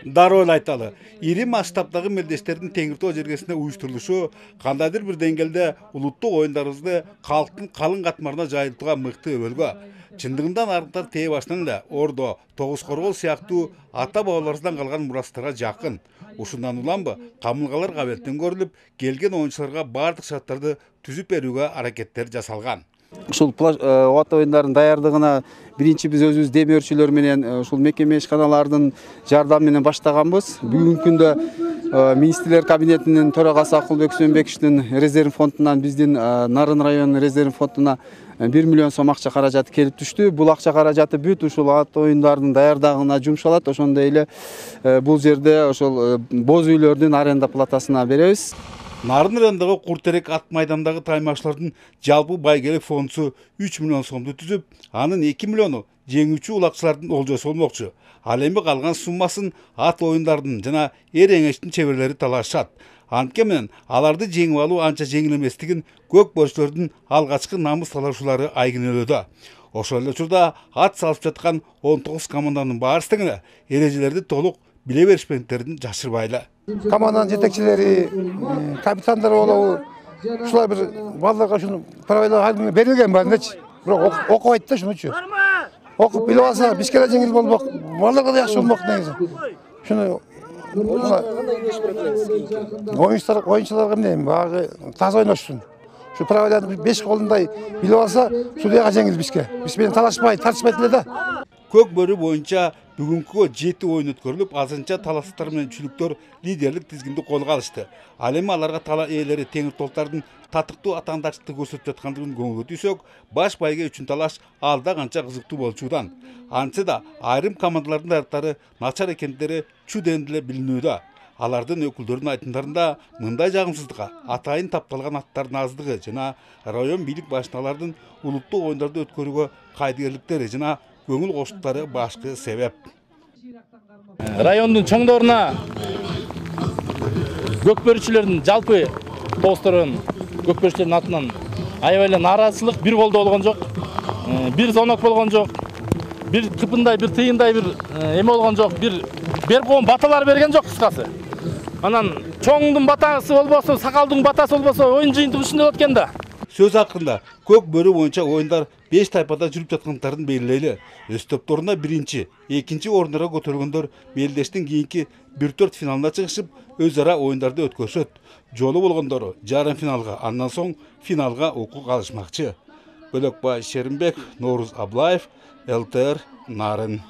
Дароо айталы. Ири масштабтагы мелдештердин теңиртөө жергесинде уюштурулушу кандайдыр бир деңгээлде улуттук оюндарыбызды калктын калың катмарына жайылтууга мыкты өбөлгө. Чындыгында нарыктар тээ башынан эле Ордо, Тогуз Коргол сыяктуу ата бабаларыбыздан калган мурастарга жакын. Ушундан уламбы камылгалар кабелтен көрүлүп, келген оюнчуларга бардык шарттарды түзүп берүүгө аракеттер жасалган. Ушул ат оюндарын даярдыгына биринчи биз өзүбүз демөөрчүлөр менен ушул мекеме ишканалардын жардамы менен баштаганбыз. Бүгүнкү күндө министрлер кабинетинин төрагасы Акылбек Сөнбековичтин резерв фондунан биздин Нарын районунун резерв фондуна 1 миллион сом акча каражаты келип түштү. Бул акча каражаты бүт ушул ат оюндардын даярдыгына жумшалат. Ошондой эле бул жерде ошол боз үйлөрдүн аренда платасына беребиз. Нарын районундагы Куртерек ат майдандагы таймакчылардын жалпы байгелик фондусу 3 миллион сомду түзүп, анын 2 миллиону жеңүүчү улакчылардын олжосу болмокчу. Ал эми калган суммасын ат оюндардын жана эр эңештин чеберлери талашат. Антке менен аларды жеңип алуу анча жеңил эместигин көк бөрчүлөрдүн алгачкы намыс талашуулары айгинелөөдө. Ошол эле учурда ат салып жаткан 19 команданын баарысына эрежелерди толук биле беришпегендерин жашырбайлы. Команданын жетекчилери, капитандар болобу, ушулар бир балдарга ушуну правила берилген баардачы. Бирок окубайт да шунучу. Окуп билип алса, бизге да жеңил болмок, балдарга да жакшы болмок негизи. Шуну оюнчуларга эмне, багы таза ойношсун. Şu правиланы 5 колундай билип алса, судьяга жеңил бизге. Биз менен талашпай, тартышпайт эле да. Көк бөрү боюнча бүгүнкү 7 оюн өткөрүлүп, азынча талаштар менен чүлүктөр лидерлик тизгинди колго алышты. Ал эми аларга тала ээлери теңиртолтардын татыктуу атаандашты көрсөтүп жаткандыгын көңүлгө түйсөк, баш байге үчүн талаш алда канча кызыктуу болчудан. Антса да айрым командалардын даярдыктары начар экендери чүден деле билинүүдө. Алардын өкүлдөрүнүн айтымдарында мындай жагымсыздыкка атайын тапталган аттардын аздыгы жана район бийлик башчыларынын улуттук оюндарды өткөрүүгө кайдыгерликтери жана көңүл коштуктары башкы себеп. Райондун чоңдоруна көкбөрүчүлөрдүн жалпы тоосторун көкбөрүчүлөрдүн атынан аябай эле нааразычылык, бир колдоо болгон жок, бир зонок болгон жок, бир тыпындай, бир тыйындай бир эме болгон жок, бир берип койгон баталар берген жок кыскасы. Анан чоңдун батасы болбосо, сакалдын батасы болбосо, оюн жыйынтыгы ушундай болот экен да. Сөз акырында көк бөрү боюнча оюндар 5 тайпада жүрүп жаткандарын белгилейли. Өз топторунда 1-2 орундарга көтөрүлгөндөр мелдештин кийинки 1/4 финалына чыгышып, өз ара оюндарды өткөрүшөт. Жолу болгондору жарым финалга, андан соң финалга укук алышмакчы. Бөлөкбай Шеримбек, Норуз Аблаев, ЛТР Нарын.